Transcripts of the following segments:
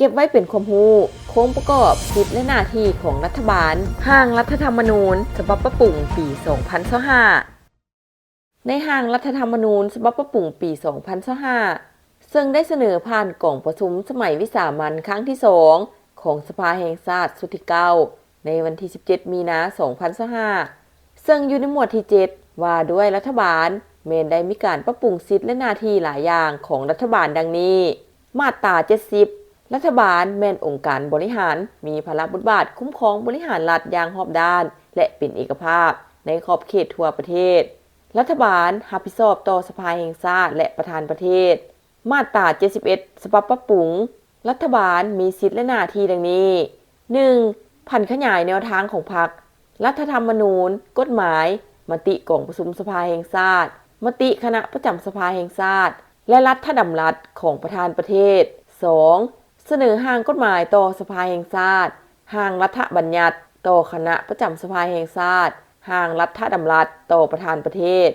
เก็บไว้เป็นความรู้โครงประกอบสิทธิและหน้าที่ของรัฐบาลร่างรัฐธรรมนูญฉบับปรับปรุงปี 2025 ในร่างรัฐธรรมนูญฉบับปรับปรุงปี 2025 ซึ่งได้เสนอผ่านกล่องประชุมสมัยวิสามัญครั้งที่ 2 ของสภาแห่งชาติสุดที่ 9 ในวันที่ 17 มีนาคม 2025 ซึ่งอยู่ในหมวดที่ 7 ว่าด้วยรัฐบาลแม้นได้มีการปรับปรุงสิทธิและหน้าที่หลายอย่างของรัฐบาลดังนี้มาตรา 70 รัฐบาลแม่นองค์การบริหารมีภาระบทบาทคุ้มครองบริหารรัฐอย่างรอบด้านและเป็นเอกภาพในขอบเขตทั่วประเทศรัฐบาลรับผิดชอบต่อสภาแห่งชาติและประธานประเทศมาตรา 71 ฉบับปรับปรุงรัฐบาลมีสิทธิและหน้าที่ดังนี้ 1. ผันขยายแนวทางของพรรครัฐธรรมนูญกฎหมายมติกองประชุมสภาแห่งชาติมติคณะประจำสภาแห่งชาติและรัฐดำรัสของประธานประเทศ 2. เสนอร่างกฎหมายต่อสภาแห่งชาติร่างรัฐบัญญัติต่อคณะประจำสภาแห่งชาติร่างรัฐดำรัสต่อประธานประเทศ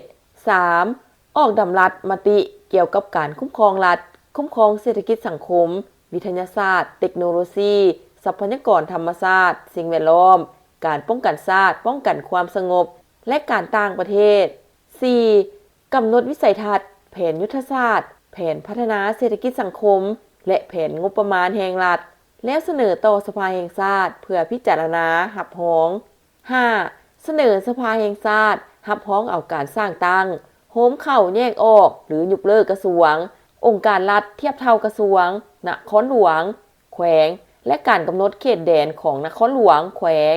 3. ออกดำรัสมติเกี่ยวกับการคุ้มครองรัฐคุ้มครองเศรษฐกิจสังคมวิทยาศาสตร์เทคโนโลยีทรัพยากรธรรมชาติสิ่งแวดล้อมการป้องกันชาติป้องกันความสงบและการต่างประเทศ 4. กำหนดวิสัยทัศน์แผนยุทธศาสตร์แผนพัฒนาเศรษฐกิจสังคมและแผนงบประมาณแห่งรัฐแล้วเสนอต่อสภาแห่งชาติเพื่อพิจารณารับรอง 5. เสนอสภาแห่งชาติรับรองเอาการสร้างตั้งโหมเข้าแยกออกหรือยกเลิกกระทรวงองค์การรัฐเทียบเท่ากระทรวงนครหลวงแขวงและการกำหนดเขตแดนของนครหลวงแขวง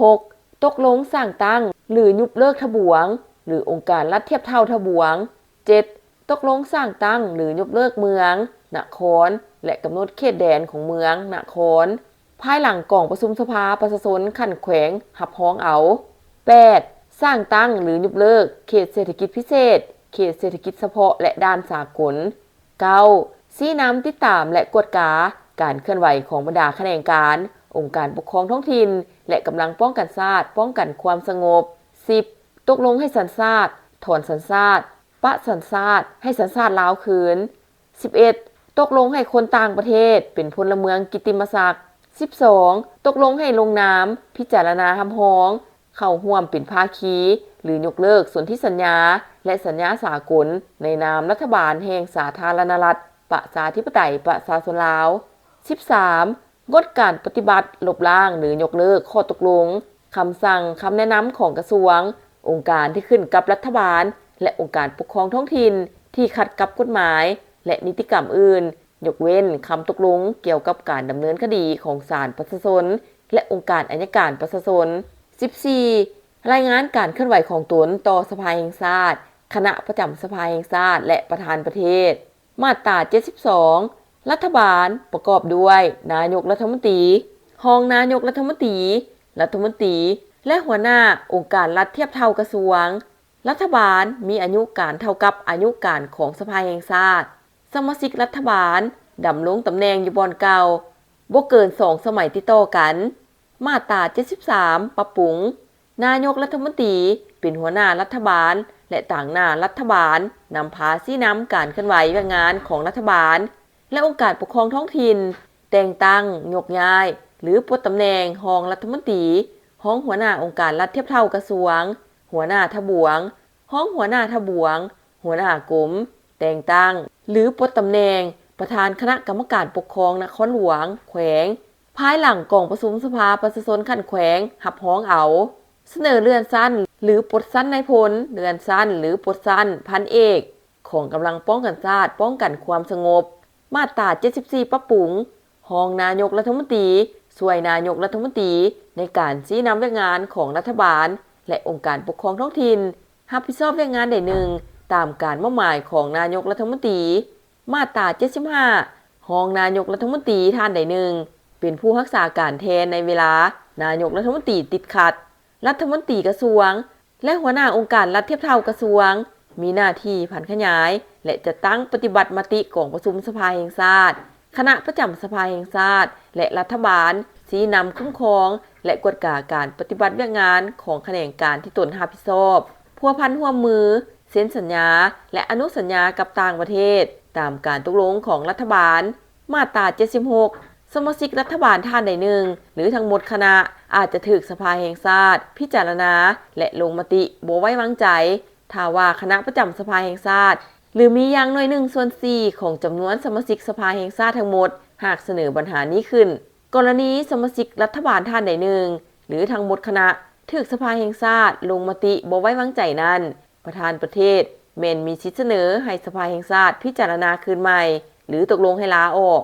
6. ตกลงสร้างตั้งหรือยกเลิกทบวงหรือองค์การรัฐเทียบเท่าทบวง 7. ตกลงสร้างตั้งหรือยกเลิกเมืองนครและกำหนดเขตแดนของเมืองนครภายหลังกองประชุมสภาประชาชนขั้นแขวงรับรองเอา 8. สร้างตั้งหรือยกเลิกเขตเศรษฐกิจพิเศษเขตเศรษฐกิจเฉพาะและด้านสากล 9. ชี้นำติดตามและกวดกาการเคลื่อนไหวของบรรดาข้าราชการองค์การปกครองท้องถิ่นและกำลังป้องกันชาติป้องกันความสงบ 10. ตกลงให้สัญชาติถอนสัญชาติปะสัญชาติให้สัญชาติลาวคืน 11. ตกลงให้คนต่างประเทศเป็นพลเมืองกิตติมศักดิ์ 12. ตกลงให้ลงนามพิจารณาคำร้องเข้าร่วมเป็นภาคีหรือยกเลิกสนธิสัญญาและสัญญาสากลในนามรัฐบาลแห่งสาธารณรัฐประชาธิปไตยประชาชนลาว 13. งดการปฏิบัติลบล้างหรือยกเลิกข้อตกลงคำสั่งคำแนะนำของกระทรวงองค์การที่ขึ้นกับรัฐบาลและองค์การปกครองท้องถิ่นที่ขัดกับกฎหมายและนิติกรรมอื่นยกเว้นคำตกลงเกี่ยวกับการดำเนินคดีของศาลประชาชนและองค์การอัยการประชาชน 14. รายงานการเคลื่อนไหวของตนต่อสภาแห่งชาติคณะประจำสภาแห่งชาติและประธานประเทศมาตรา 72 รัฐบาลประกอบด้วยนายกรัฐมนตรีรองนายกรัฐมนตรีรัฐมนตรีและหัวหน้าองค์การรัฐเทียบเท่ากระทรวงรัฐบาลมีอายุการเท่ากับอายุการของสภาแห่งชาติสมาชิกรัฐบาลดำรงตำแหน่งอยู่บอนเก่าบ่เกิน2 สมัยติดต่อกันมาตรา 73 ปรับปรุงนายกรัฐมนตรีเป็นหัวหน้ารัฐบาลและต่างหน้ารัฐบาลนำพาชี้นำการเคลื่อนไหวงานของรัฐบาลและองค์การปกครองท้องถิ่นแต่งตั้งยกย้ายหรือปลดตำแหน่งรองรัฐมนตรีรองหัวหน้าองค์การรัฐเทียบเท่ากระทรวงหัวหน้าทบวงรองหัวหน้าทบวงหัวหน้ากรมแต่งตั้งหรือปลดตำแหน่งประธานคณะกรรมการปกครองนครหลวงแขวงภายหลังกองประชุมสภาประชาชนขั้นแขวงรับรองเอาเสนอเลื่อนชั้นหรือปลดชั้นนายพลเลื่อนชั้นหรือปลดชั้นพันเอกของกำลังป้องกันชาติป้องกันความสงบมาตรา 74 ปรับปรุงรองนายกรัฐมนตรีช่วยนายกรัฐมนตรีในการชี้นำเรื่องงานของรัฐบาลและองค์การปกครองท้องถิ่นรับผิดชอบเรื่องงานใดหนึ่งตามการมอบหมายของนายกรัฐมนตรีมาตรา 75รองนายกรัฐมนตรีท่านใดหนึ่งเป็นผู้รักษาการแทนในเวลานายกรัฐมนตรีติดขัดรัฐมนตรีกระทรวงและหัวหน้าองค์การรัฐเทียบเท่ากระทรวงมีหน้าที่ผันขยายและจะตั้งปฏิบัติมติของประชุมสภาแห่งชาติคณะประจำสภาแห่งชาติและรัฐบาลชี้นำคุ้มครองและกวดกาการปฏิบัติเรื่องงานของแขนงการที่ตนรับผิดชอบพัวพันร่วมมือเซ็นสัญญาและอนุสัญญากับต่างประเทศตามการตกลงของรัฐบาลมาตรา 76 สมาชิกรัฐบาลท่านใดหนึ่งหรือทั้งหมดคณะอาจจะถูกสภาแห่งชาติพิจารณาและลงมติบ่ไว้วางใจถ้าว่าคณะประจำสภาแห่งชาติหรือมีอย่างน้อย1/4ของจำนวนสมาชิกสภาแห่งชาติทั้งหมดหากเสนอปัญหานี้ขึ้นกรณีสมาชิกรัฐบาลท่านใดหนึ่งหรือทั้งหมดคณะถูกสภาแห่งชาติลงมติบ่ไว้วางใจนั้นประธานประเทศแม่นมีสิทธิเสนอให้สภาแห่งชาติพิจารณาคืนใหม่หรือตกลงให้ลาออก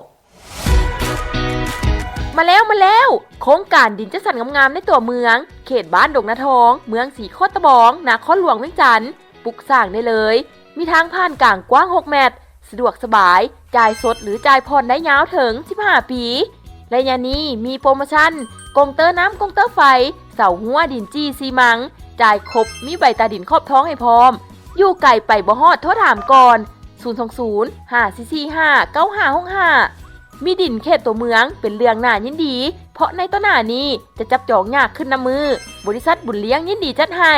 มาแล้วโครงการดินจัดสรรงามๆในตัวเมืองเขตบ้านดงนาทองเมืองสีโคตรตะบองนครหลวงเวียงจันทน์ปลูกสร้างได้เลยมีทางผ่านกลางกว้าง6เมตรสะดวกสบายจ่ายสดหรือจ่ายผ่อนได้ยาวถึง15ปีและยานี้มีโปรโมชั่นกงเตอร์น้ำกงเตอร์ไฟเสาหัวดินจี้ซีมังจ่ายครบมีใบตาดินครอบท้องให้พร้อมอยู่ไกลไปบ่ฮอดโทรถามก่อน020-544-9565มีดินเขตตัวเมืองเป็นเรื่องน่ายินดีเพราะในต้นหน้านี้จะจับจองยากขึ้นน้ำมือบริษัทบุญเลี้ยงยินดีจัดให้